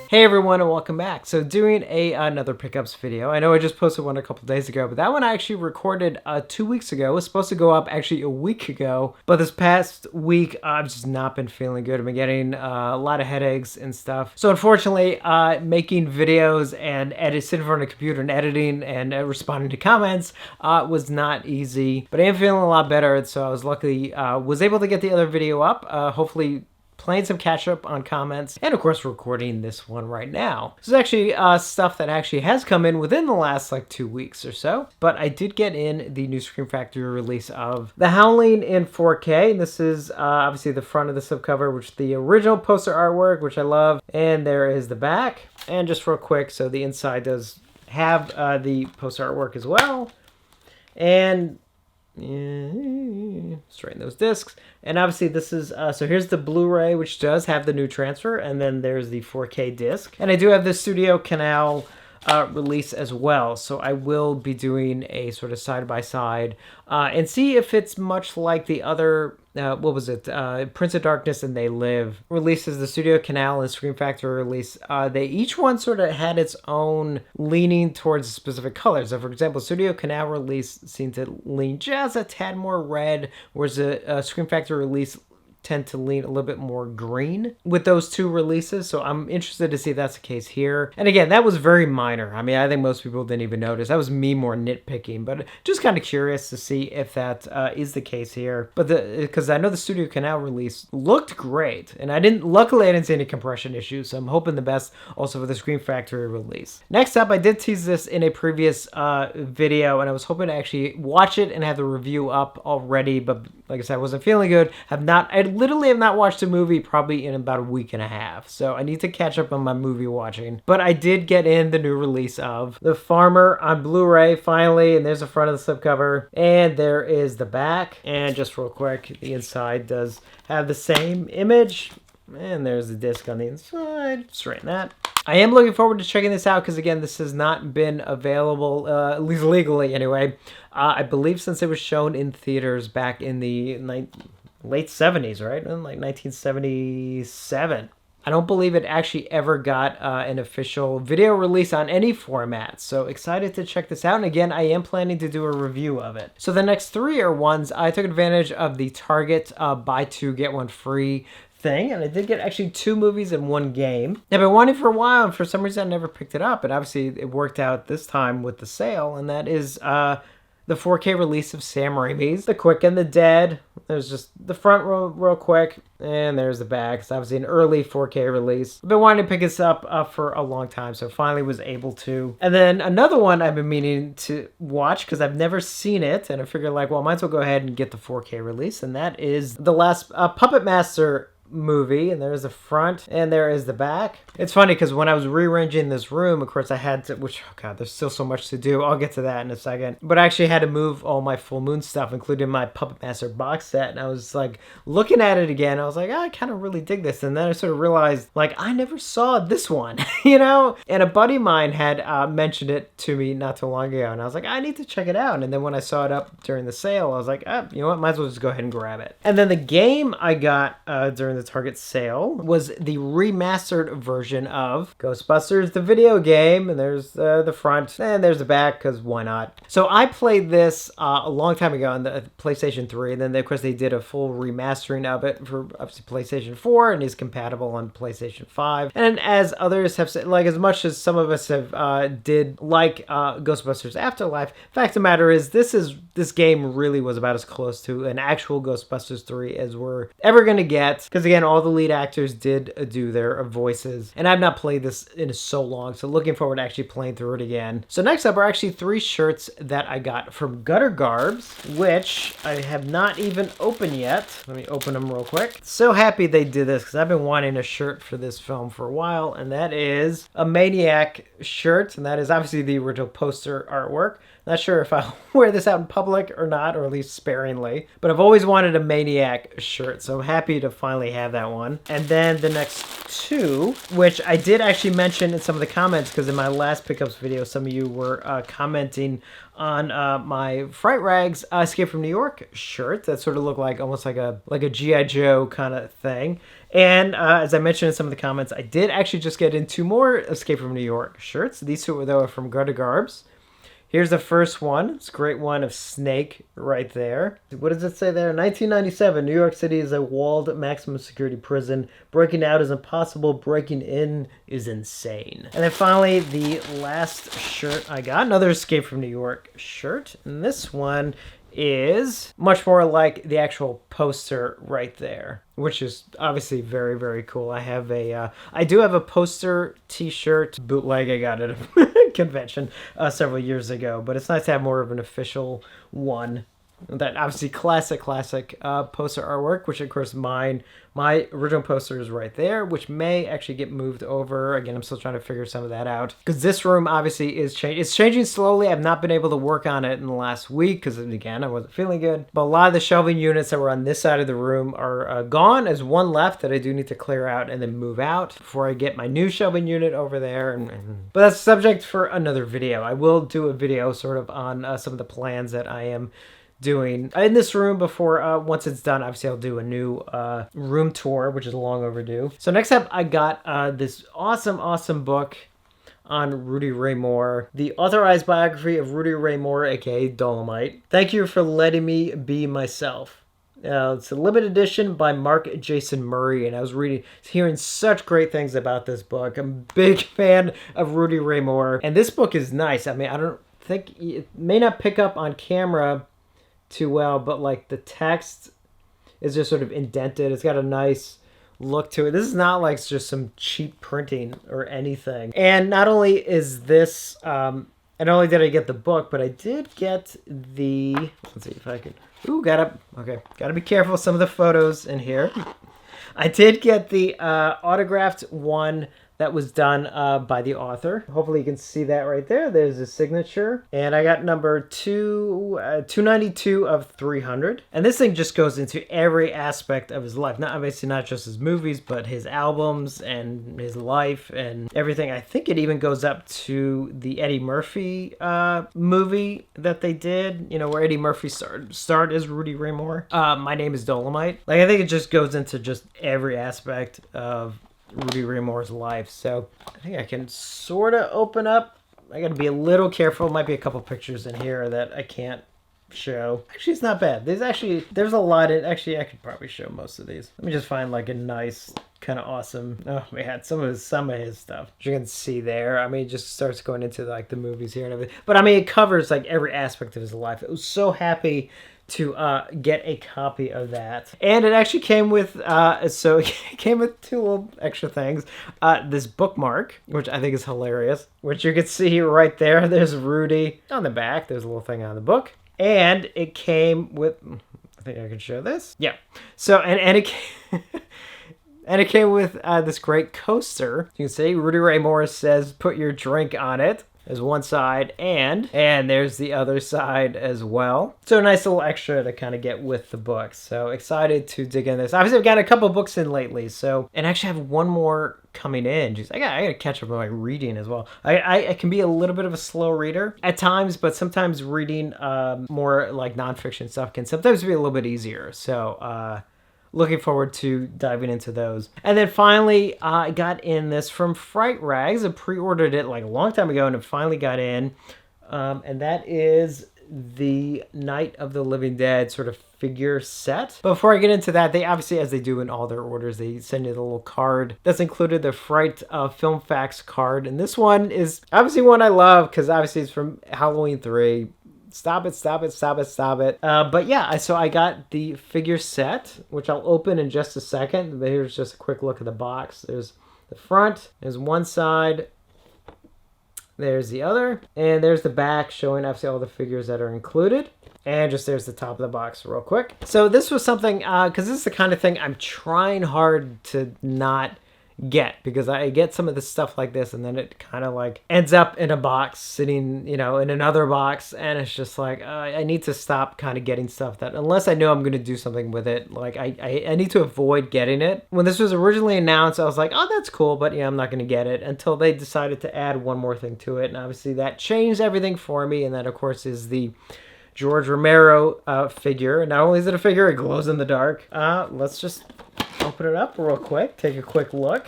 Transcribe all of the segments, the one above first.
Hey everyone and welcome back. So doing another pickups video. I know I just posted one a couple days ago, but that one I actually recorded 2 weeks ago. It was supposed to go up actually a week ago, but this past week I've just not been feeling good. I've been getting a lot of headaches and stuff. So unfortunately, making videos and sitting in front of a computer and editing and responding to comments was not easy. But I am feeling a lot better, so I was lucky was able to get the other video up. Hopefully playing some catch up on comments, and of course recording this one right now. This is actually stuff that actually has come in within the last like 2 weeks or so, but I did get in the new Scream Factory release of The Howling in 4K. And this is obviously the front of the slipcover, which is the original poster artwork, which I love, and there is the back. And just real quick, so the inside does have the poster artwork as well, and straighten those discs. And obviously this is so here's the Blu-ray, which does have the new transfer, and then there's the 4K disc. And I do have the Studio Canal release as well, so I will be doing a sort of side-by-side and see if it's much like the other what was it, Prince of Darkness and They Live releases. The Studio Canal and Scream Factory release, they each one sort of had its own leaning towards specific colors. So for example, Studio Canal release seemed to lean just a tad more red, whereas the Scream Factory release tend to lean a little bit more green with those two releases. So I'm interested to see if that's the case here. And again, that was very minor. I mean, I think most people didn't even notice. That was me more nitpicking, but just kind of curious to see if that is the case here. But because I know the Studio Canal release looked great, and luckily I didn't see any compression issues, so I'm hoping the best also for the Scream Factory release. Next up, I did tease this in a previous video, and I was hoping to actually watch it and have the review up already, but like I said, I wasn't feeling good. I literally have not watched a movie probably in about a week and a half, so I need to catch up on my movie watching. But I did get in the new release of The Farmer on Blu-ray finally, and there's the front of the slipcover, and there is the back. And just real quick, the inside does have the same image, and there's the disc on the inside. Straighten that. I am looking forward to checking this out because, again, this has not been available, at least legally anyway, I believe since it was shown in theaters back in the late 70s, right? In like 1977. I don't believe it actually ever got an official video release on any format, so excited to check this out. And again, I am planning to do a review of it. So the next three are ones I took advantage of the Target buy two, get one free thing, and I did get actually 2 movies and 1 game. I've been wanting for a while, and for some reason I never picked it up, and obviously it worked out this time with the sale, and that is the 4K release of Sam Raimi's The Quick and the Dead. There's just the front real quick, and there's the back. It's obviously an early 4K release. I've been wanting to pick this up for a long time, so finally was able to. And then another one I've been meaning to watch because I've never seen it, and I figured like, well, I might as well go ahead and get the 4K release, and that is the last Puppet Master movie. And there's the front and there is the back. It's funny because when I was rearranging this room, of course I had to, which, oh god, there's still so much to do, I'll get to that in a second, but I actually had to move all my Full Moon stuff, including my Puppet Master box set, and I was like looking at it again. I was like, oh, I kind of really dig this, and then I sort of realized like I never saw this one you know, and a buddy of mine had mentioned it to me not too long ago, and I was like, I need to check it out. And then when I saw it up during the sale, I was like, oh, you know what, might as well just go ahead and grab it. And then the game I got during the Target sale was the remastered version of Ghostbusters, the video game. And there's the front and there's the back, because why not? So I played this a long time ago on the PlayStation 3, and then of course they did a full remastering of it for obviously PlayStation 4, and is compatible on PlayStation 5. And as others have said, like as much as some of us have did like Ghostbusters Afterlife, fact of the matter is this game really was about as close to an actual Ghostbusters 3 as we're ever gonna get, because again, all the lead actors did do their voices, and I've not played this in so long, so looking forward to actually playing through it again. So next up are actually 3 shirts that I got from Garbs, which I have not even opened yet. Let me open them real quick. So happy they did this, because I've been wanting a shirt for this film for a while, and that is a Maniac shirt, and that is obviously the original poster artwork. Not sure if I'll wear this out in public or not, or at least sparingly. But I've always wanted a Maniac shirt, so I'm happy to finally have that one. And then the next two, which I did actually mention in some of the comments, because in my last pickups video, some of you were commenting on my Fright Rags Escape from New York shirt that sort of looked like almost like a G.I. Joe kind of thing. And as I mentioned in some of the comments, I did actually just get in 2 more Escape from New York shirts. These 2, though, are from Garbs. Here's the first one. It's a great one of Snake right there. What does it say there? 1997, New York City is a walled maximum security prison. Breaking out is impossible. Breaking in is insane. And then finally, the last shirt I got, another Escape from New York shirt. And this one is much more like the actual poster right there, which is obviously very, very cool. I do have a poster t-shirt bootleg I got at a convention several years ago, but it's nice to have more of an official one. That obviously classic poster artwork, which of course my original poster is right there, which may actually get moved over. Again, I'm still trying to figure some of that out, because this room obviously is changing. It's changing slowly. I've not been able to work on it in the last week because, again, I wasn't feeling good. But a lot of the shelving units that were on this side of the room are gone. There's one left that I do need to clear out and then move out before I get my new shelving unit over there. But that's subject for another video. I will do a video sort of on some of the plans that I am doing in this room before once it's done. Obviously I'll do a new room tour, which is long overdue. So next up I got this awesome book on Rudy Raymore, the authorized biography of Rudy Raymore, aka Dolomite. Thank you for letting me be myself. It's a limited edition by Mark Jason Murray, and I was hearing such great things about this book. I'm a big fan of Rudy Raymore, and this book is nice. I mean, I don't think it may not pick up on camera too well, but like the text is just sort of indented. It's got a nice look to it. This is not like just some cheap printing or anything. And not only is this and not only did I get the book, but I did get the, let's see if I can, gotta be careful with some of the photos in here. I did get the autographed one that was done by the author. Hopefully you can see that right there. There's a signature. And I got number 292 of 300. And this thing just goes into every aspect of his life. Obviously not just his movies, but his albums and his life and everything. I think it even goes up to the Eddie Murphy movie that they did, you know, where Eddie Murphy starred as Rudy Raymore. My Name is Dolomite. Like, I think it just goes into just every aspect of Rudy Raymore's life. So I think I can sort of open up. I got to be a little careful. Might be a couple pictures in here that I can't show. Actually, it's not bad. There's a lot in, actually I could probably show most of these. Let me just find like a nice kind of awesome, oh man, some of his stuff, as you can see there. I mean, it just starts going into like the movies here and everything, but I mean, it covers like every aspect of his life. I was so happy to get a copy of that, and it actually came with so it came with 2 little extra things. This bookmark, which I think is hilarious, which you can see right there. There's Rudy on the back. There's a little thing on the book, and it came with, I think I can show this. Yeah. So and it came, and it came with this great coaster. You can see Rudy Raymore says, "Put your drink on it." There's one side, and there's the other side as well. So a nice little extra to kind of get with the book. So excited to dig in this. Obviously, I've got a couple books in lately, so, and actually have one more coming in. Jeez, I gotta catch up on my reading as well. I can be a little bit of a slow reader at times, but sometimes reading more like nonfiction stuff can sometimes be a little bit easier. So looking forward to diving into those. And then finally, I got in this from Fright Rags. I pre-ordered it like a long time ago, and it finally got in. And that is the Night of the Living Dead sort of figure set. But before I get into that, they obviously, as they do in all their orders, they send you the little card that's included, the Fright Film Facts card. And this one is obviously one I love because obviously it's from Halloween 3. Stop it. But yeah, so I got the figure set, which I'll open in just a second. But here's just a quick look at the box. There's the front, there's one side, there's the other, and there's the back showing obviously all the figures that are included. And just there's the top of the box real quick. So this was something, because this is the kind of thing I'm trying hard to not get, because I get some of this stuff like this and then it kind of like ends up in a box sitting, you know, in another box, and it's just like I need to stop kind of getting stuff that, unless I know I'm going to do something with it, like I need to avoid getting it. When this was originally announced, I was like, oh, that's cool, but yeah, I'm not going to get it, until they decided to add one more thing to it, and obviously that changed everything for me. And that, of course, is the George Romero figure. Not only is it a figure, it glows in the dark. Let's just open it up real quick, take a quick look.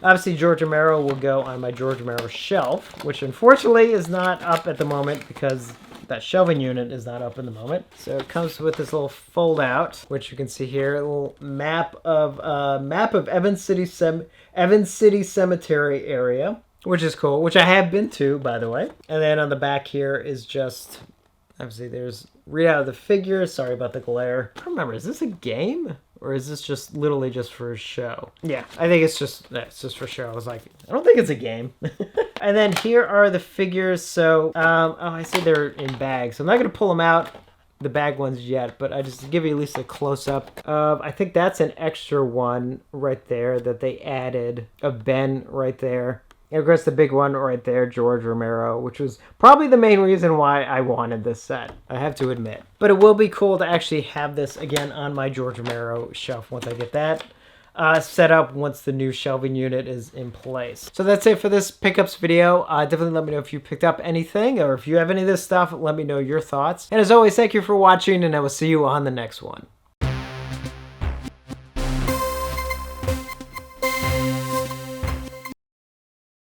Obviously, George Romero will go on my George Romero shelf, which unfortunately is not up at the moment because that shelving unit is not up in the moment. So it comes with this little fold out, which you can see here, a little map of Evans City Cemetery area, which is cool, which I have been to, by the way. And then on the back here is just, obviously there's readout of the figure. Sorry about the glare. I don't remember, is this a game? Or is this just literally just for show? Yeah, I think it's just for show. I was like, I don't think it's a game. And then here are the figures. So, oh, I see they're in bags. So I'm not going to pull them out, the bag ones yet, but I just give you at least a close-up of, I think that's an extra one right there that they added, of Ben right there. And of course, the big one right there, George Romero, which was probably the main reason why I wanted this set, I have to admit. But it will be cool to actually have this again on my George Romero shelf once I get that set up, once the new shelving unit is in place. So that's it for this pickups video. Definitely let me know if you picked up anything, or if you have any of this stuff, let me know your thoughts. And as always, thank you for watching, and I will see you on the next one.